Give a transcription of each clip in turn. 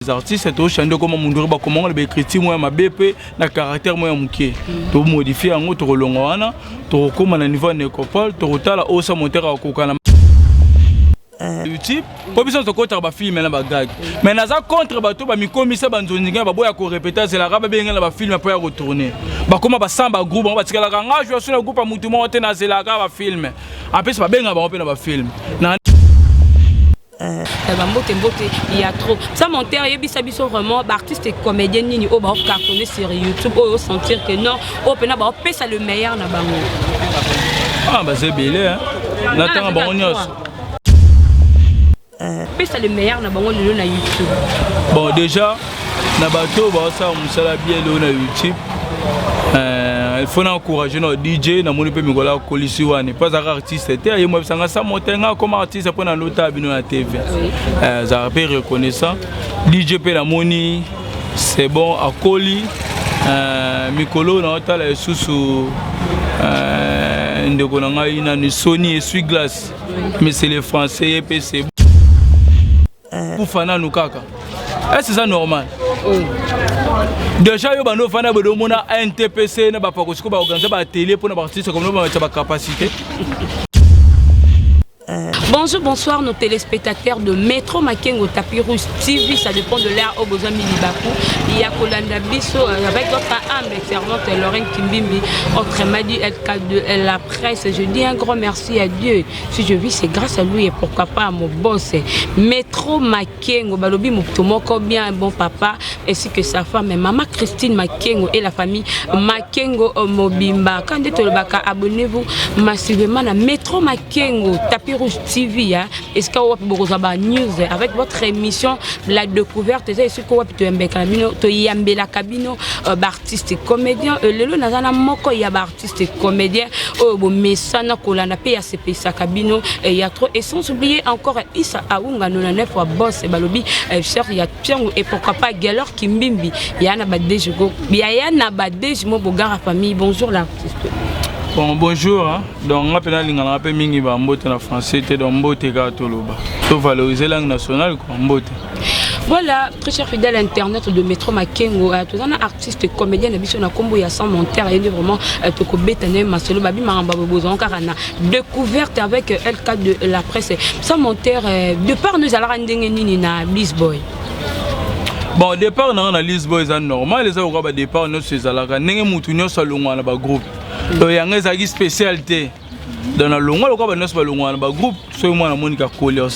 Les artistes to chande comme mundu ba comment le écriture moi ma BP na caractère moi muké to modifier en autre longo wana to comme na niveau nécopole to tala osa monter à kokana YouTube pour bien se contre ba film na ba gag mais naza contre ba to ba mikomisa ba nzonzinga ba boya ko répéter c'est la raba benga na ba film pour retourner ba comme ba samba groupe ba tikala ka nga jouer sur le groupe mutu mo te na zela ka ba film en plus ba benga ba on pe na ba film na il y a trop. Ça monter, il y a vraiment artistes et comédiens ni au bas cartonné sur YouTube au sentir que non, au pena ba ça le meilleur na bango. Ah bah c'est belé hein. Nathan ba onyos. Ça le meilleur na bango le na YouTube. Bon déjà na bato ba ça musala bien le na YouTube. Il faut encourager nos DJ na moni pe migola kolisi wane pas un artiste te ayi moi sanga sa montenga comme artiste pour na lota bino na TV ça rappelle reconnaissant DJ pe na moni c'est bon à Koli mikolo na otala susu ndeko na ngai na ni Sony et Sui Glace mais c'est les français et c'est pour fana nous kaka est-ce ça normal? Déjà, il y a un NTPC, il y a un télé pour les artistes comme nous, il y a capacité. Bonjour, bonsoir nos téléspectateurs de Métro Makengo Tapis Rouge TV, ça dépend de l'ère au besoin Milibaku. Il y a Kolanda Bisso avec votre âme servante Lorraine Kimbimbi, autre Madi LK2 la presse. Je dis un grand merci à Dieu. Si je vis, c'est grâce à lui et pourquoi pas à mon boss. Métro Makengo, Balobi Moutomoko, bien un bon papa, ainsi que sa femme, maman Christine Makengo et la famille Makengo Mobimba. Quand vous êtes abonnez-vous massivement à Métro Makengo Tapis Rouge TV, est-ce que vous avez news avec votre émission La Découverte? Est-ce que vous avez la cabine d'artistes et comédiens? Le Nazana Moko, il y a artistes et comédiens. Mais ça n'a pas la sa cabine. Il y a trop. Et sans oublier encore Issa Aounga, nous n'avons pas boss et Balobi, cher, il y a Tiango et pourquoi pas Galor Kimbimbi. Il y a un abadé, il y a un abadé, je m'en famille. Bonjour l'artiste. Bon, bonjour, hein. Donc on appelle l'ingénieur, on appelle mingi ba mbote na français, te donc mbote ka toloba. To valoriser langue nationale quoi, mbote. Voilà, très cher fidèle internet de Métro Makengo, tous un artiste comédien na biso na kombo ya sans monter et vraiment to ko betane masolo babi maramba bozon karana découverte avec LK de la presse. Sans monter de part nous allons ndenge nini na Lisboy. Bon, départ na Lisboy c'est normal, les autres ba départ no c'est alaka ndenge mutu nyo salonga na ba groupe. Il y a une spécialité dans le long, il y a un groupe qui est Monica Koli. Il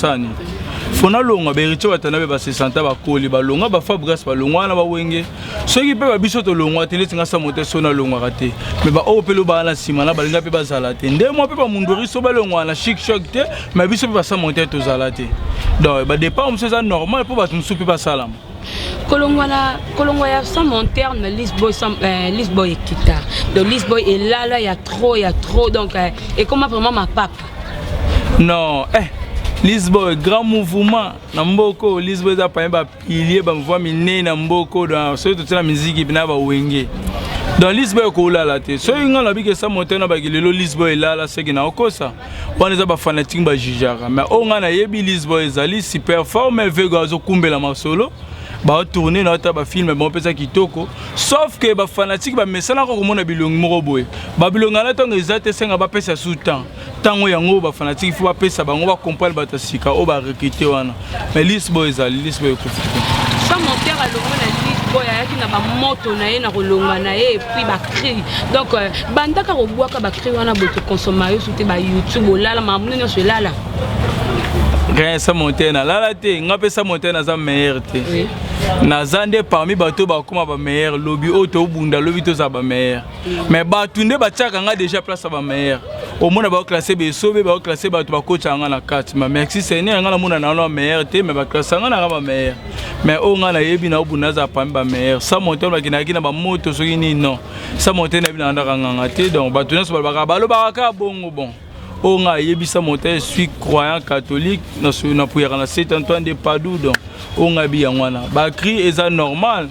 faut que nous vérifions que nous avons 60 ans, Koli, Balonga, Fabrice, Balonga, Wenge. Ceux qui peuvent habiter au long, ils sont montés sur le long. Mais au pelo bala simana balinga pe bazalate. Ndemo pe ba mundori so balonga na chic choc te, mais biso pe ba sa monter to zalate. Donc ba départ on c'est normal pour ba tumsu pe ba salam. Kolongoya sans monter, Lisboy et Kita. Donc Lisboy est là, il y a trop. Donc, et comment vraiment ma pape? Non, Lisboy, grand mouvement. Namboko, Lisboy a pas un pilier, bah me voit miné Namboko dans surtout la musique qui vient Wenge. Dans Lisboy ko là la té. So yinga la bi que ça monter na ba gilelo Lisboy là c'est que na okosa. On est pas fanatique ba jijara, mais on a na yebi Lisboy zali super fort mais vega zo kumbela masolo. Ba tourner na ta ba film bon pesa kitoko sauf que ba fanatique ba mesala ko mona bilongi moko boy ba bilonga na tonga ezate senga ba pesa sous temps tango yango ba fanatique faut ba pesa bango ba comprendre ba tasika o ba recruter wana mais Lisboy ko ça monter à longo na Lisboy ayaki na ba moto na ye na kolonga na ye et puis ba cri donc banda ka robwaka ba cri wana boto consommer sur te ba YouTube là la mamu no se là Rien ça monter na la té ngape ça monter na za meilleur té nazande parmi bato ba kuma ba meilleur lobby auto bunda lobby to za ba meilleur mais batunde ba tchaka nga déjà place ba meilleur au monde ba classer be sobe ba classer bato ba coach nga na 4 mais merci c'est né nga na mona na meilleur té mais ba classer nga na ba meilleur mais o nga na yebi na bunda za parmi ba meilleur ça monter ba kinaki na ba moto so ni non ça monter na bi na ndaka nga té donc batunde so ba balo ba ka bongo bon. On a yebisa monté, je suis croyant catholique, na prière na Saint-Antoine de Padoue donc on a bien wana. Ba cri est normal.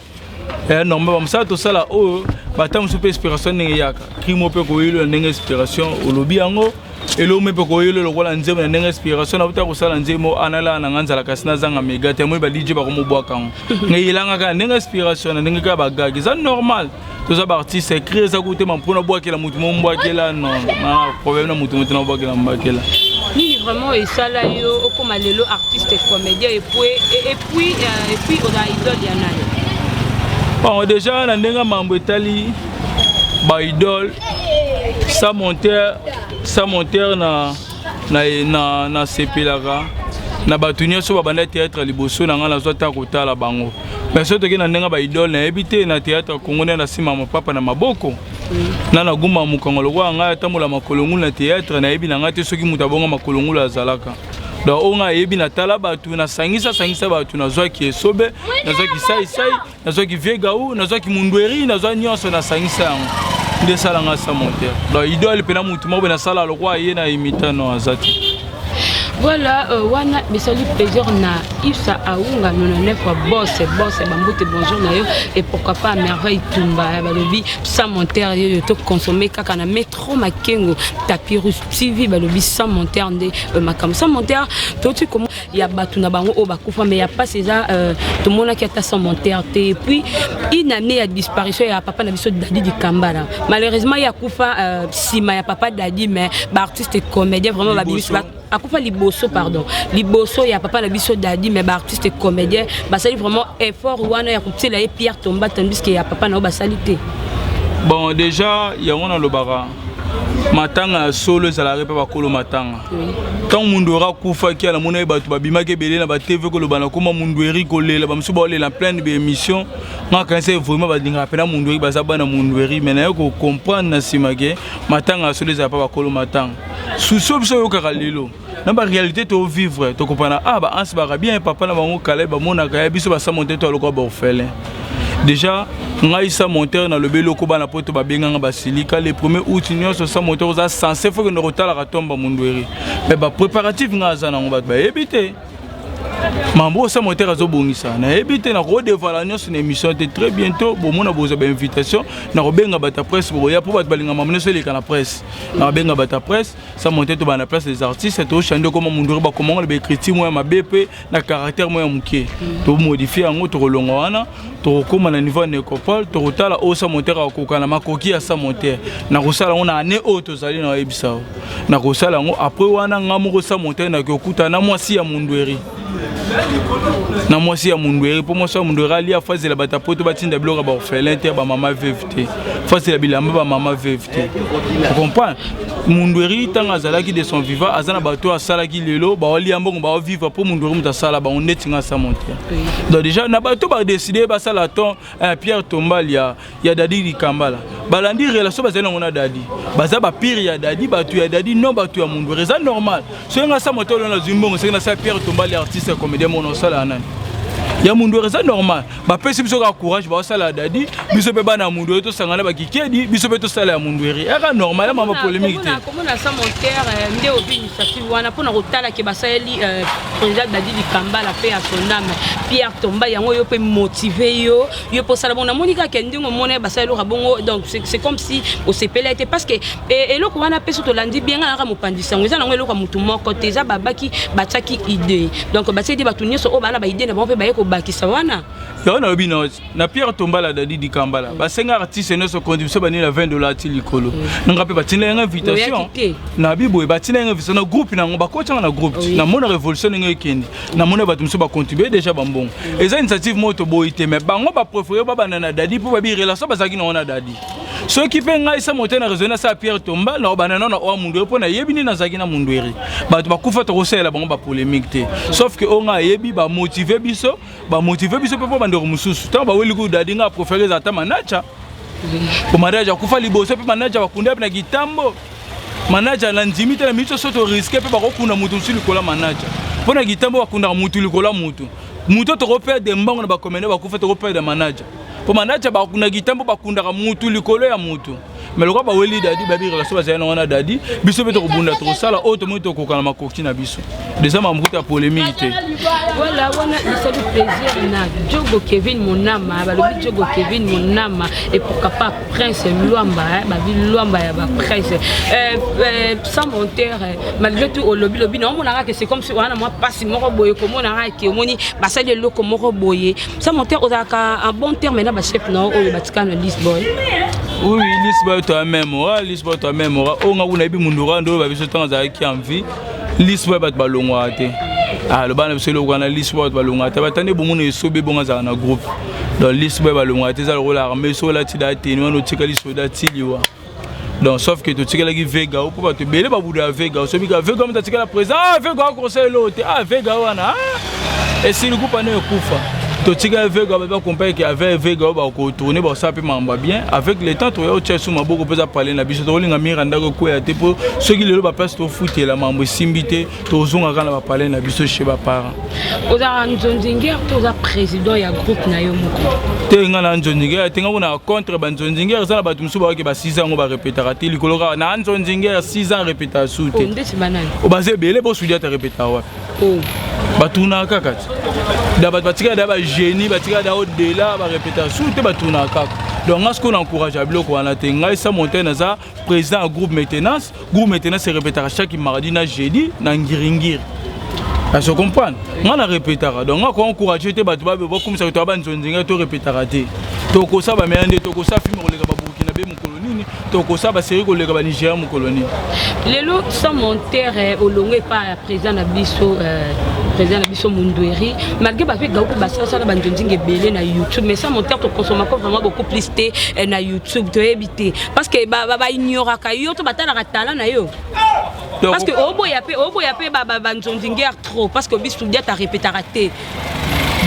Normal comme ça tout ça là oh ba tam super inspiration n'engaka. Cri mo pe ko yelo n'inspiration au lobby ango et l'homme peut coller le rôle en disant une inspiration à votre salle en disant anala nanganza la casina zanga méga témoin balidje ba comme bois quand mais il a une inspiration n'enga ka bagaga c'est normal tous les artistes écrivent ça côté mon pour bois que la mutu mon bois que là non problème na mutu na bois que la bois que là ni vraiment et ça là yo comme lelo artiste comédien et puis on a idole yana bon déjà na ndenga mambo etali ba idole ça monteur na sepelaka na batunia so babanda théâtre liboso na ngala zo ta kotala bango mais so tokena ndenga ba idole na ebité na théâtre congolais na sima mapapa na maboko na gumba mukongolo kwa nga tamola makolongu na théâtre na ebi na ngate soki mutabonga makolongu la zalaka donc onga ebi na tala batu na sangisa batu na zwa ki esobe na zwa ki sai na zwa ki vegau na zwa ki mundweri na zwa nyonso na sangisa yango de salanga sa monteur donc idole pena mutu mo na sala lokwa ye na imita no azati. Voilà, wana bisali plaisir na Issa Aunga 99 boss bambote bonjour na yo et pourquoi pas merveille tumba balobi sans monteur yo to consommer kaka na métro makengo Tapirus TV balobi sans monteur de makam sans monteur to tu comment ya batu na bango o bakufa mais ya pas ça tout le monde qui a sans monteur et puis une année à disparition ya papa na biso Dadi di Kambala malheureusement ya kufa sima ya papa Dadi mais ba artiste et comédien vraiment ba biso akufa liboso pardon liboso ya papa la biso Dadi mais ba artiste et comédien ba sali vraiment effort wana ya kupsela et Pierre Tomba tandis que ya papa na ba salité bon déjà ya wana lobara matanga solo ezalaka pe bakolo matanga tant mundu ora kufa ki ala mona batu babimaki belé na ba TV ko lobana koma mundu eri kolela ba msuba olela plein de émissions ngaka ese vraiment badinga pena mundu eri bazaba na mundu eri mais na ko comprendre na simake matanga solo ezalaka pa bakolo matanga suso biso yo kaka lelo na ba réalité to vivre to comprendre ba anse ba bien papa na bango kala ba mona ka biso ba sa monter to lokwa ba orphelin déjà ngaïsa monteur na le beloko bana poto ba benganga basilika les premiers août nyonso sa monteur za censé faut que no rotala ka tomba mundweri mais ba préparatif ngaza na ngba ba ebité mambo sa monteur azobongisa na ebité na redévoiler nyonso na émission très bientôt bo mona boza ba invitation na robenga bata presse bo ya po ba balinga mamne so leka na presse na robenga bata presse sa monteur to bana place des artistes to chande comme mundweri ba comment le écriture moi ma BP na caractère moi muké to modifier ngo to rolonga wana to koma na niveau nécropole to rotala o sa monteur akokana makoki ya sa monteur na kosala on a année auto zali na ebisa na kosala ngo après wana ngamu sa monteur na kokuta na mwasi ya mundweri na mwasi ya mundweri po mwasi ya mundweri ali afaze la batapoto batinda biloko ba orphelin te ba mama VFT face la bilamba ba mama VFT vous comprenez mundweri tanga zalaki de son vivant azana bato asala ki lelo ba oli ambongo ba vivre po mundweri mutasala ba on netinga sa monteur donc déjà na bato ba décider ba sala ton Pierre Tomba ya Dadi di Kambala balandi relation bazana ngona Dadi baza ba pire ya Dadi batu ya Dadi non batu ya mundweri c'est normal so nga sa moteur na zimbongo c'est na sa Pierre Tomba les artistes comédien mon sala nani ya mundweri c'est normal ba pesi biso ka courage ba sala Dadi biso pe bana mundweri to sangana ba kikedi biso pe to sala ya mundweri era normal ya mama polémique te comment na sa monteur ndé obi initiative wana pona kotala ke basali président Dadi di Kambala pe a son âme Pierre Tomba yango yo pe motiver yo po sala bona monika ke ndingo mona basali lo bongo donc c'est comme si au CPL était parce que et loko wana pe so to landi bien nga mopandisa ngo ezana ngo loko mutu moko te za babaki bataki idée donc basedi batunye so o bana ba idée na bon pe ba yeko bakisa wana ya na bino na Pierre Tomba la Dadi di Kambala ba senga artiste no so contribution ba ni la $20 ti likolo nga pe batina nga invitation na bibo batina nga invitation na groupe na ngo ba kocha na groupe na mona révolution nga ekende na mona batum so ba contribuer déjà bambon eza initiative moto boité mais bango ba préférer ba banana Dadi pour ba bi relation ba zaki na ona Dadi ceux qui fait nga isa monter na raisonner ça Pierre Tomba na banana na o mundu po na yebini na zaki na mundweri ba ba kufa to sela bango ba polémique te sauf que on nga yebi ba motiver biso pe po bandero mususu tant ba weli ku Dadi nga préférer za ta manacha ko manager kufa liboso pe manager bakunda na gitambo manager na ndimite na micho soto risque pe ba kokuna mutu sili kola manager pona gitambo bakunda mutu likola mutu to repère de mbango na ba komene ba kufa to repère de manager po manager bakunda gitambo bakunda mutu likolo ya mutu mais le quoi ba weli dadi ba bi relation ba zana wana dadi biso beto kubunda to sala auto moto ko kana makokti na biso déjà mambuta polémique voilà wana c'est du plaisir na Diogo Kevin Monama ba lobi Diogo Kevin Monama et pourquoi pas Prince Luamba ba vi Luamba ya ba Prince sans monter malgré tout au lobby non on a que c'est comme si wana moi passe moko boye comme on a que moni ba ça de loko moko boye sans monter au un bon terme na ba chef non au Vatican Lisboy. Oui, Lisboy toi-même, Lisboy toi-même, on a une mundura ndo ba biso tanga qui en vie. Lisboy bat balongwa te. Ah le bana biso le kana Lisboy bat balongwa te. Batande bo mona esobe bonga za na groupe. Donc Lisboy balongwa te za le rôle armé so la ti da te no tika Lisboy da ti liwa. Donc sauf que tu tika la Vega ou pas te belé ba buda Vega, so bika Vega comme tu tika la présent, Vega conseil l'autre. Vega wana. Et si le groupe ane kufa. Totika Vega ba compagnie qui avait Vega ba ko tourner ba ça peut mamba bien avec le temps to yo tchesu maboko pesa parler na biso to linga miranda ko ko ya te po ceux qui le ba place to foot la mambo simbité to zonga kana ba parler na biso chez ba parents oza Nzonzinger to za président ya groupe na yo moko te ngana Nzonzinger te ngona contre ba Nzonzinger ça na ba tumsu ba ke ba 6 ans ba répéter raté likolo ka na Nzonzinger 6 ans répéter soute ndesi banani o baze belé bo soudia ta répéter wa batuna kakati da batika da ba génie batika da au-delà ba répétation te batuna kaka donc est-ce qu'on encourage à bloc wana te ngai sa monter na za président groupe maintenance se répétera chaque mardi na jeudi na ngiringiri à se comprendre on a répétera donc on encourage te batu ba comme ça to ba Nzonzinga to répétera te to ko sa ba mende to ko sa film ko lega ba Burkina be mu colonie to ko sa ba série ko lega ba Niger mu colonie lelo sa monter au longue pas président na biso président na biso Mundweri malgré ba fait gauko ba ça na ba Nzonzinga belé na YouTube mais ça monter to consommer vraiment beaucoup plus na YouTube to éviter parce que ba ignora ka yo to batala ka talent na yo parce que obo ya pe ba Nzonzinga trop parce que biso dia ta répéter raté.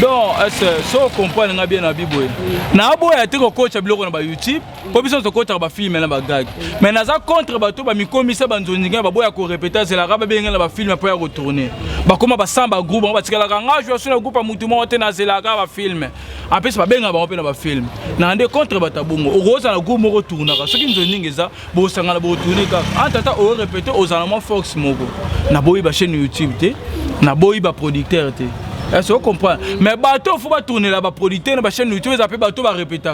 Donc, si on comprend bien la Bible, na abo ya te ko coach biloko na ba YouTube, ko biso to coach ba film na ba gag. Mais na za contre ba to ba mi komisa ba Nzonzinga ba boya ko répéter c'est la raba benga na ba film pour ya retourner. Ba koma ba samba groupe ba tikala ka ngajwa sur le groupe mutu mo te na zela ka ba film. Après ba benga ba pe na ba film. Na ande contre ba tabungo. O roza na groupe mo retourner ka. Soki Nzonzinga za bo sanga na bo retourner ka. Antata o répéter aux allemands Fox moko. Na boyi ba chaîne YouTube te. Na boyi ba producteur te. Est-ce que vous comprenez? Mais bateau, il faut pas tourner là-bas, producteur, la chaîne YouTube, ça peut bateau va répéter.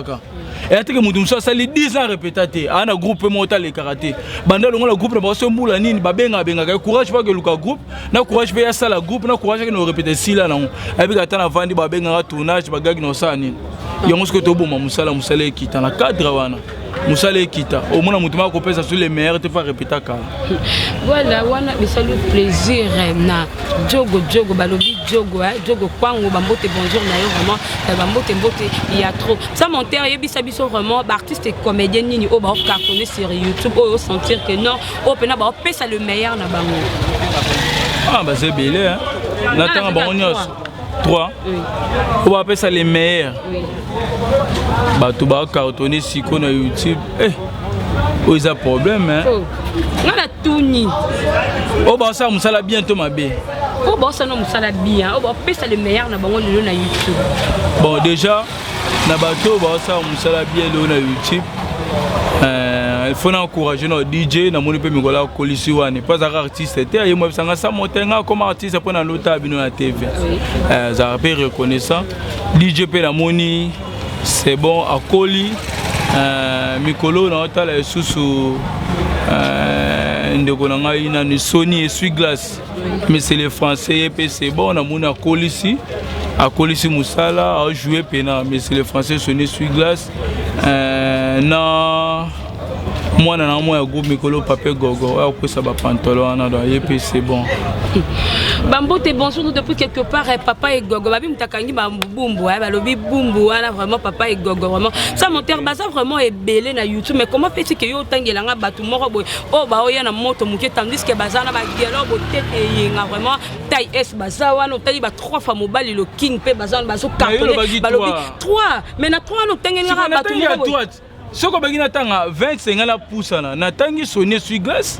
Et après que nous ça les 10 ans répéter. Un groupe monter les karaté. Banda le groupe na baso mbula nini babenga benga courage pas que le groupe, na courage pas ça la groupe, na courage que nous répéter si là non. Et puis quand on a vendu babenga tournage bagag no ça nini. Yongo ce que to boma musala ekita na cadre wana. Musala ekita. Au moins mutuma ko pesa sur les meilleurs te faire répéter ka. Voilà, wana bisalu plaisir na Diogo balobi Diogo kwango bambote bonjour na yo vraiment bambote il y a trop. Ça monter yebisa biso vraiment artiste et comédien nini o ba cartonner sur YouTube o sentir que non o pena ba pesa le meilleur na bango. Ah bah c'est belé hein. Natanga bango nyos. 3. On va appeler ça les meilleurs. Bah tu vas cartonner si qu'on a YouTube. Oh ils a problème hein. On a tout ni. Oh bah ça musala bientôt ma bé. Oh bah ça non musala bien. Oh bah appeler ça les meilleurs na bango le na YouTube. Bon déjà na bateau bah ça musala bien le na YouTube. Il faut encourager nos DJ na moni pe migola kolisi wane pas un artiste était et moi sanga ça montenga comme artiste pour na lota bino na TV. Ça peut reconnaissant DJ pe na moni c'est bon à Koli mikolo na otala susu ndeko na ngai na ni Sony essuie glace mais c'est les français et c'est bon na moni à Kolisi Musala a joué pena mais c'est les français Sony essuie glace na moi na moi groupe mikolo papier gogo après ça ba pantalon na do et c'est bon bambote bonjour depuis quelque part papa et gogo babi mutakangi ba bumbu balobi bumbu wana vraiment papa et gogo vraiment ça monter baza vraiment est belé na YouTube mais comment fait-il que yo tangelanga batu moko boy oh ba oya na moto muke tandis que baza na ba dialogue bote yenga vraiment taille S baza wana taille ba 3 fois mobile le king pe baza bazo cartonner balobi 3 mais na 3 no tangelanga batu moko ce que bagina tanga 25 na poussana na tangi sonné sur glace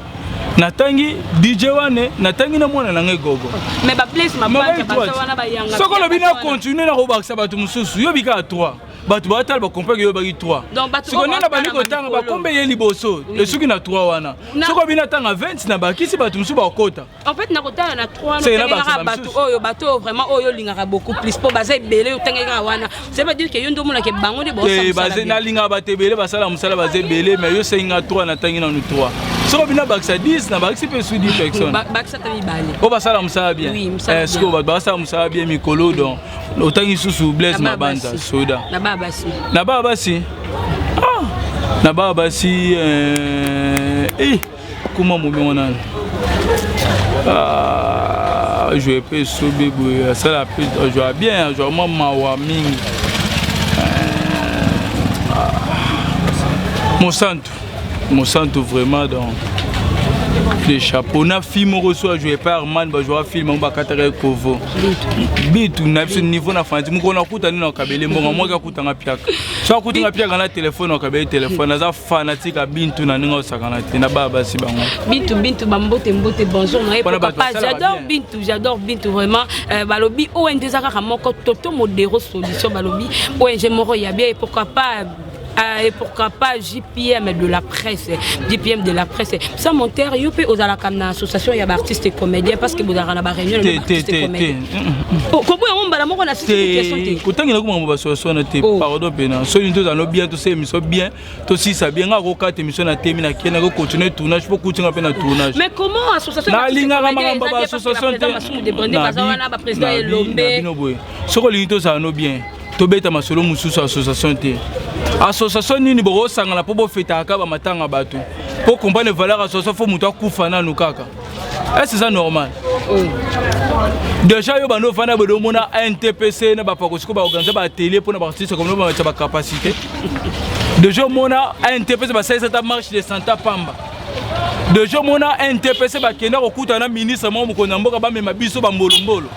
natangi DJ wane natangi na mwana nanga gogo mais ba place ma bande ba wana ba yanga soko lo bina continuer na ko bakisa batu mususu yo bika 3 batu batal ba comprendre yo baki 3 siko nana bali ko tanga ba kombe ye liboso le suki na 3 wana soko bina tanga 20 na bakisi batu mususu ba kota en fait na kota na 3 na batu vraiment oyo lingaka beaucoup plus po baza ebele otangaka wana ça veut dire que yo ndo mona ke bango de bossa baza na linga batebele basala musala baza ebele mais yo senga 3 na tangi na 3 soko bina bakisa 10 na bakisi pe sudi personne bakisa tabi bale o basala musala bien est-ce que basala musala bien mikolo donc otangi susu bless mabanza soda na babasi na babasi comment mon nom je peux sauver ça la plus je vois bien je vois mawa mingi mon santo vraiment donc les chapeaux na film reçoit jouer par man ba jouer film on ba katare kovo bitu na ce niveau na fanti muko na kuta na kabele mbonga mo ka kutanga piaka so kutanga piaka na téléphone kabele téléphone za fanatique a bintu na ninga osakana te na baba si bango bintu bambote bonjour na papa j'adore bintu vraiment balobi ONG zaka moko toto modéro solution balobi ONG moko ya bien et pourquoi pas JPM de la presse JPM de la presse ça monter yo pe aux alakam association ya artistes et comédiens parce que bozara na ba réunion de artistes et comédiens comment on mbala moko na situation te kutangi na kuma ba association na te pardon pena so nous allons bien to c'est mission bien to si ça bien ngako ka te mission na temi na kena ko continuer tournage pour kutinga pe na tournage mais comment association na linga ngamba ba association te na ba président Elombe so ko linto ça no bien to beta masolo mususu association te association nini bo sangala po bo feta ka ba matanga batu po comprendre valeur association fo muto akufa na nukaka est-ce ça normal déjà yo bano fana bo mona NTPC na ba pakosiko ba organiser ba télé pour na ba artiste comme ba ba capacité déjà mona NTPC ba ça ta marche de Santa Pamba déjà mona NTPC ba kenda ko kuta na ministre mo ko na mboka ba mema biso ba mbolo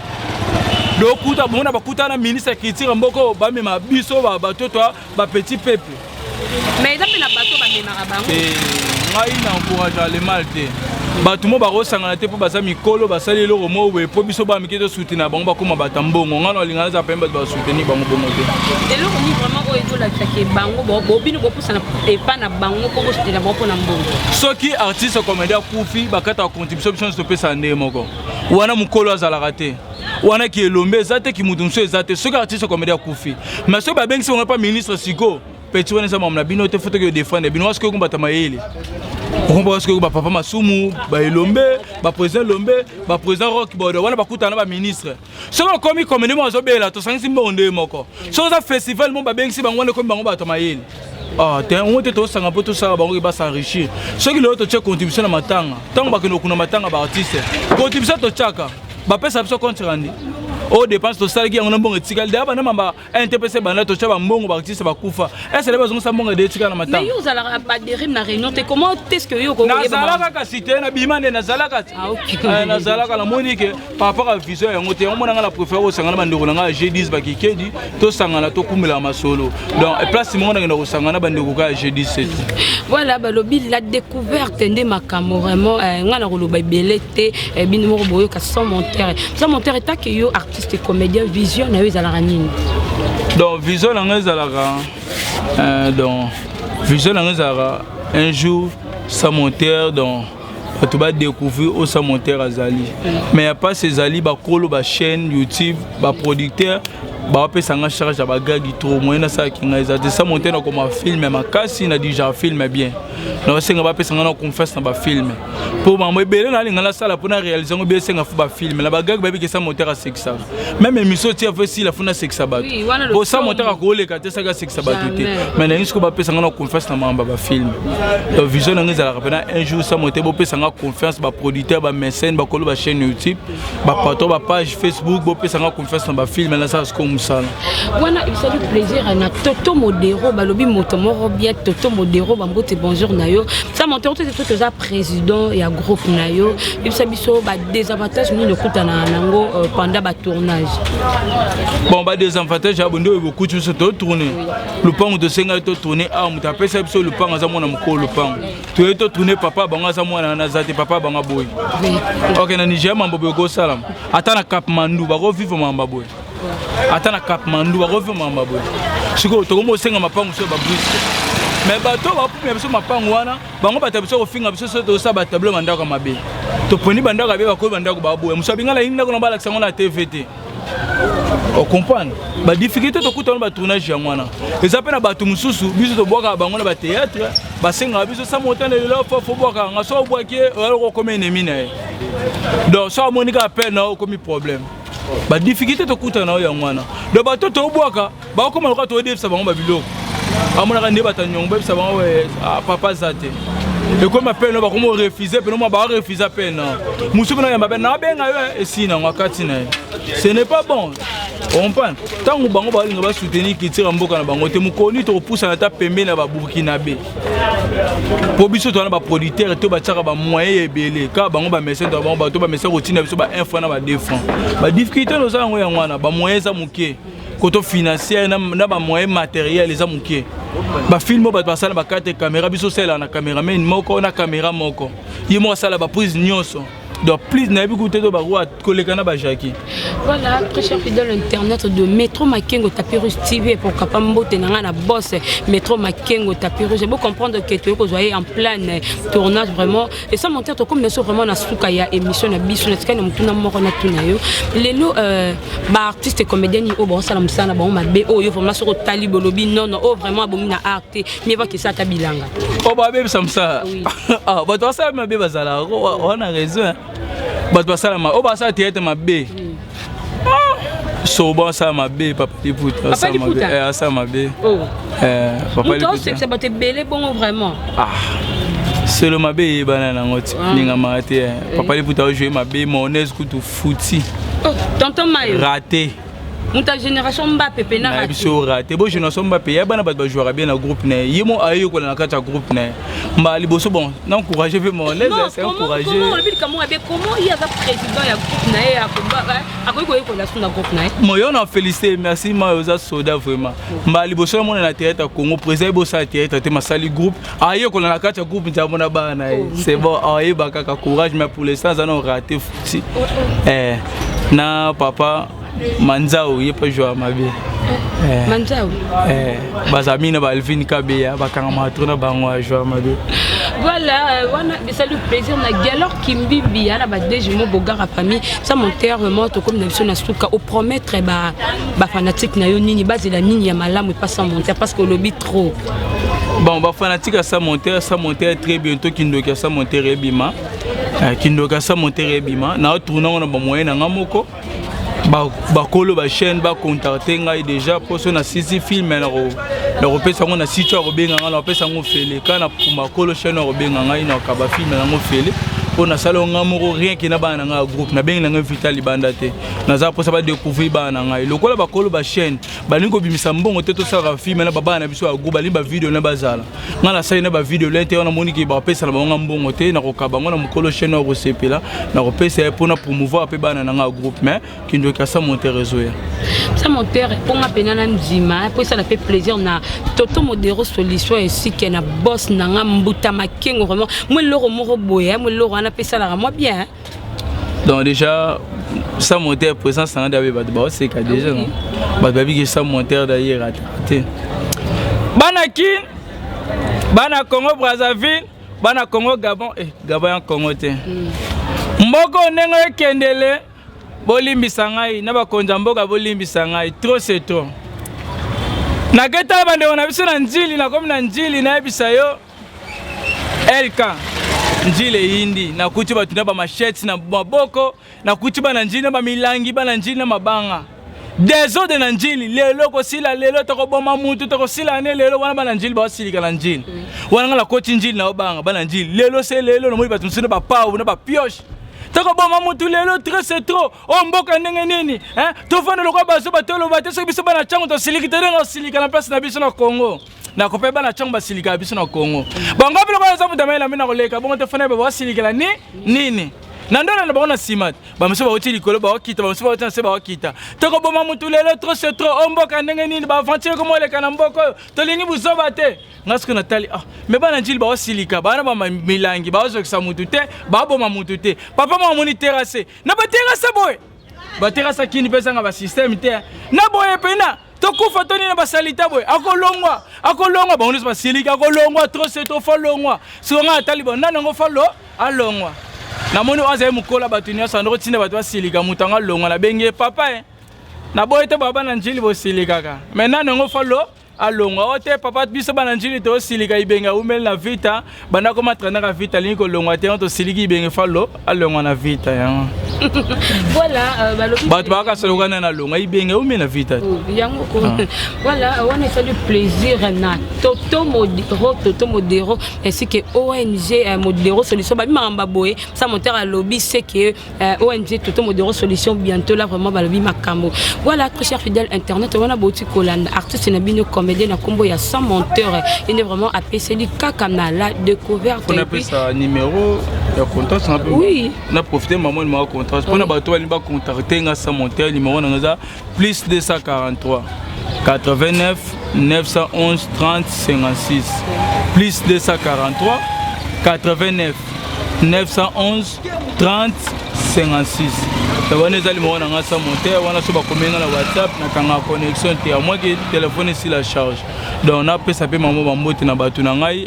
donc kuta bona bakuta na ministre critique mboko ba mema biso ba batoto ba petit peuple mais ça na bato ba mema bango ngai na encourage le mal te bato mo ba rosangana te po baza mikolo basali loko mo we po biso ba mikito soutenir bango ba koma batambongo ngana lingana za pemba ba soutenir bango bongo te eloko ni vraiment o ezo la take bango bo bino bo pusana e pa na bango ko soutenir bango na mbongo soki artiste comédien kufi bakata contribution biso stopper sa ndé moko wana mukolo azala te wana ki Elombe zate ki mutu nso ezate soki artiste comédien kufi mais soki ba bengi on pas ministre siko petit wana sama na bino te photo que défendre bino parce que ko batama yele on pense que ba papa masumu ba Elombe ba président Elombe ba président Rock bodo wana bakutana ba ministre soki komi comédien mo azobela to sangisi mbonde moko soki za festival mo ba bengi bango wana ko bango batama yele te on te to sanga poto ça bango ba s'enrichir soki le to tche contribution na matanga tango ba keno kuna matanga ba artiste contribution to chaka ba pesa biso contre randi o dépense to salaki on mbongo tikal de ba na mamba NTPC bana to chaba mbongo ba artiste ba kufa est-ce que bazonga mbongo de tikala matanga mais yo zala pas de rim na réunion te comment est-ce que yo ko na zalaka ka cité na bimande na zalaka na zalaka la monique par rapport à vision ya ngote on mona la préfère o sangana bandeko nga G10 ba kikedi to sangana to kumela masolo donc place mo na ko sangana bandeko ka G17 voilà balobi la découverte de makamo vraiment ngana ko lo ba belete bino mo boyo ka sans monteur eta que yo artiste et comédien vision na yo ezalaka nini donc vision na ezalaka donc vision na ezalaka un jour sa monteur donc tu vas découvrir au sa monteur azali mais y a pas ces ali ba kolo ba chaîne YouTube ba producteur ba pe sanga charge ba gagi trop moyen ça qui nga de sa monter na comme film makasi na déjà film bien na senga ba pe sanga na confesse na ba film pour maman belé na linga la sala pour na réaliser ngo be senga fu ba film la ba gagi ba bi ke sa monter à sexa même émission ti fait si la fu na sexa ba pour sa monter à ko le ka te sa ga sexa ba tout mais na isko ba pe sanga na confesse na mamba ba film donc vision nga za la rapena un jour sa monter bo pe sanga confiance ba producteur ba mécène ba kolo ba chaîne YouTube ba patron ba page Facebook bo pe sanga confiance na ba film na ça ce musala. Voilà, il s'agit plaisir na Toto Modero balobi moto moro bien Toto Modero bambote bonjour nayo. Ça monte tout c'est que ça président et à groupe nayo. Il s'agit so ba désavantages ni le kuta na nango pendant ba tournage. Bon ba désavantages ya bondo beaucoup tu se tourner. Le pan de senga to tourner ah muta pesa biso le pan za mona mko le pan. Tu es to tourner papa banga za mona na zate papa banga boy. OK na Niger mambo go salam. Ata na Kathmandu ba go vivre mamba boy. Ata na Kathmandu ba go vivre mamba boy. Siko to mo senga mapango so ba brisque. Mais bato ba pour biso mapango wana bango bata biso ko finga biso so to sa ba tableau mandaka mabe. To poni bandaka be ba ko bandaka ba boy. Musabinga la inda ko na bala sango na TVT. On comprend ba difficulté to kuta ba tournage ya mwana eza pe na bato mususu biso to boka bango na ba théâtre ba senga biso sa montagne le fo boka nga so boke ko comme ennemi na donc so monika appel na ko mi problème ba difficulté to kuta na ya mwana do bato to boka ba ko ma ko to def sa bango ba biloko amona ka ndeba ta nyongba sa bango papa zate et comme appel no ba ko mo refuser pe no ba refuser appel na mususu na ya ba na benga yo esina ngakati na ce n'est pas bon. On comprend. Tant que bango ba linga ba soutenir qui tire mboka na bango te mukoni to pousse na ta pembe na ba burkinabé. Po biso to na ba producteur to ba tsaka ba moyen ebele ka bango ba message to bango ba to ba message routine biso ba 1 franc na ba 2 francs. Ba difficulté no za ngo ya ngwana ba moyen za muke. Koto financier na ba moyen matériel za muke. Ba film ba basala ba carte caméra biso sela na cameraman moko na caméra moko. Yimo sala ba prise nyonso. Donc, plus n'a pas goûté de baroua, collègues na Jackie. Voilà, très cher fidèle internet de Métro Makengo Tapirus TV pour Kapambo Tenanga na boss Métro Makengo Tapirus. Je peux comprendre que tu es en plein tournage vraiment. Et ça monte comme nous sommes vraiment dans Soukaya émission na biso na tika na mutuna moko na tunayo. Lelo ba artiste et comédien ni o bon salam sana bon ma be o yo vraiment sur tali bolobi non non oh vraiment bon na arte mais va que ça ta bilanga. Oh ba be samsa. Ah ba toi ça ma be bazala on a raison. But basala ma oba sa théâtre ma bé. So bon ça ma bé papa di foot ça ma bé ça ma bé. Oh. Papa di foot. C'est que ça va te belé bon vraiment. Ah. C'est le ma bé banana ngoti ninga maté. Papa di foot a joué ma bé monnaise kutu fouti. Oh, tonton Mayo. Raté. Ta génération Mbappé pena raté. Biso raté. Bo génération Mbappé ya bana ba jouer bien na groupe né. Yimo ayo ko na kata groupe né. Mbali boso bon, n'encourager vraiment les c'est encourager. Comment il y a un président ya groupe né ya ko la suna groupe né. Moyo na féliciter, merci Mayoza Soda vraiment. Mbali boso mon na théâtre Congo, président boso théâtre te masali groupe. Ayo ko na kata groupe nzamona bana. C'est bon, ayo ba kaka courage mais pour l'instant ça non raté fouti. Na papa Manzao il peut jouer à ma vie. Manzao. Bazamina Balvin Kabeya bakanga matrona bango jouer à ma vie. Voilà, on a salut plaisir na galore Kimbibi ala ba dejimo bogara famille ça monter vraiment to comme na na suka au promettre ba fanatique na yo nini bazela nini ya malamu pas sans monter parce que lobby trop. Bon ba fanatique ça monter très bientôt Kindoka ça monter rebima. Kindoka ça monter rebima na tournant na ba moyen na ngamoko. Ba kolo ba chaîne ba contacter ngai déjà pour so na 6 film na repesa ngo na site ro benga nga na repesa ngo fele kana puma kolo chaîne ro benga ngai na ka ba film na ngo fele pour na salon ngamoro rien qui na ba na nga groupe na benga nga Vital Banda te na za pour ça ba découvrir ba na ngai lokola ba kolo ba chaîne ba lingo bimisa mbongo te to sala film na baba na biso agroupe ba limba video na bazala nga na sai na ba video lente na moni ki ba pesa na ba mbongo te na ko ka ba ngo na mukolo chaîne ro sepela na repesa pour na promouvoir pe ba na nga groupe mais qui doit ça monter réseau ça monter pour ma pena na mzima pour ça fait plaisir na Toto Modero solution ainsi que na boss na nga Mbuta Makengo vraiment moi loro moro boya moi loro on a fait ça là moi bien. Donc déjà ça monter présence dans David Badba c'est que déjà non. Badba bi que ça monter d'ailleurs raté. Banakin Bana Congo Brazzaville, Bana Congo Gabon Gabon Congo te. Mboko nengo kendele bolimbisa ngai na bakonza mboka bolimbisa ngai trop c'est trop. Na keta bande on a biso na njili na comme na njili na ebisa yo Elka njile indi na kuti batu na ba machete na maboko na kuti bana njili na ba milangi bana njili na mabanga dezo de na njili lelo ko sila lelo to ko boma mutu to ko sila ne lelo wana bana njili ba silika na njili wana ngala koti njili na obanga bana njili lelo se lelo no mo batu nsina ba pau na ba pioche Toko bon mamutu lelo très c'est trop. On mboka ndenge nini? Hein? To fana lokwa bazo batolo bate so biso bana chango to silikite na silika na place na biso na Congo. Na ko pe bana chango ba silika biso na Congo. Bongo bilo ko za mutamela mina koleka bongo te fana ba silika ni nini? Nandona na bona simat. Ba mso ba oti likolo ba okita ba mso ba oti na se ba okita. Toko bon mamutu lelo trop c'est trop. On mboka ndenge nini ba aventure ko moleka na mboko. To lingi buzo bate. Ngasko natali mais bana njili ba silika bana ba milangi ba ozokisa mutu te ba boma mutu te papa mo moni terrasse na ba terrasse boy ba terrasse kini pesa nga ba système te na boye pena to kufa toni na ba salita boy akolongwa ba onisa ba silika akolongwa trop c'est trop fa longwa so nga atali ba nana ngo fa lo alongwa na moni oza mukola batunia sandro tinda ba to silika mutanga longwa na benge papa na boye te baba na njili bo silika ka mais nana ngo fa lo alongwa ote papa biso bana njili to silika ibenga umel na vita bana ko matrana ka vita linko longwa te to siliki ibenga fallo alongwa na vita ya voilà balobi bat ba ka solo kana na longwa ibenga umel na vita yango ko voilà on a fait du plaisir na Toto Modero ainsi que ONG Modero Solution ba mamba boye ça monteur à lobby c'est que ONG Toto Modero Solution bientôt là vraiment balobi makambo voilà très cher fidèle internet on a boti kolanda artiste na bino comédien na combo ya 100 monteurs il est vraiment appelé du kakana la découverte on appelle ça numéro ya contrat ça oui on a profité maman numéro contrat pour na bato ali ba contacter nga 100 monteurs numéro na nga plus 243 89 911 30 56 plus 243 89 911 30 56 tabone zali mo na ngasa monter wana so ba komenga na WhatsApp na kanga connexion te moi que téléphone ici la charge donc on a pesa pe maman bambote na batu na ngai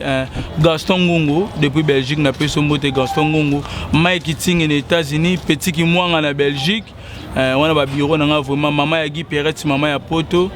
Gaston Ngungu depuis Belgique na peso mbote Gaston Ngungu Mike Ting aux États-Unis petit ki mwanga na Belgique wana ba bureau na nga vraiment maman ya Guy Perret maman ya Poto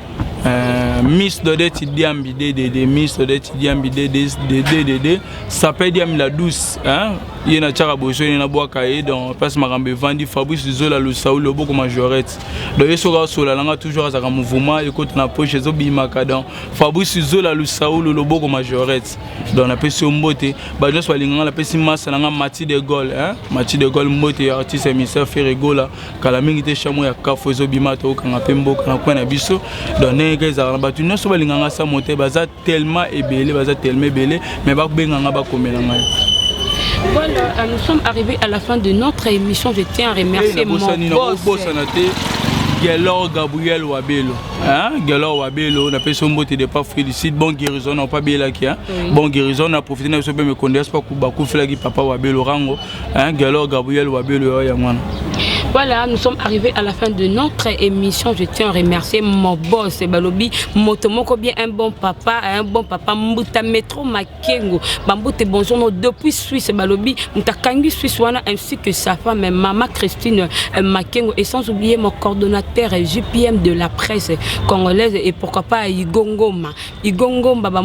Miss Dodette Diambi DDD Miss Dodette Diambi DDD ça peut dire la douce hein il y a tchara boso il y a boaka et donc passe marambe vandi Fabrice Zola le Saoul le beaucoup majorette donc il sera sur la langue toujours à un mouvement et quand on a poche zo bimaka donc Fabrice Zola le Saoul le beaucoup majorette donc on a pesi mbote ba jo so linga la pesi massa na Mati de Gaulle hein Mati de Gaulle mbote artiste émissaire Ferregola kala mingi te chamo ya kafo zo bimata o kanga pembo kana kwa na biso donc nenge za batu nyonso ba linga sa monter baza tellement ébélé mais ba benga ba komela ngai. Voilà, nous sommes arrivés à la fin de notre émission. Je tiens à remercier mon boss. Gelor Gabriel Wabelo. Hein? Gelor Wabelo, on appelle son beauté de pas félicite. Bon guérison, on pas bien là qui. Bon guérison, on a profité de ce que me connaisse pas beaucoup fait là papa Wabelo Rango. Hein? Gelor Gabriel Wabelo, Yamana. Voilà, nous sommes arrivés à la fin de notre émission. Je tiens à remercier mon boss, Balobi Motomoko, bien un bon papa, Mbuta Metro Makengo, Bamboute bonjour depuis Suisse, Balobi Mutakangi Suisse, ainsi que sa femme, Maman Christine Makengo, et sans oublier mon coordonnateur JPM de la presse congolaise et pourquoi pas Igongoma, Baba.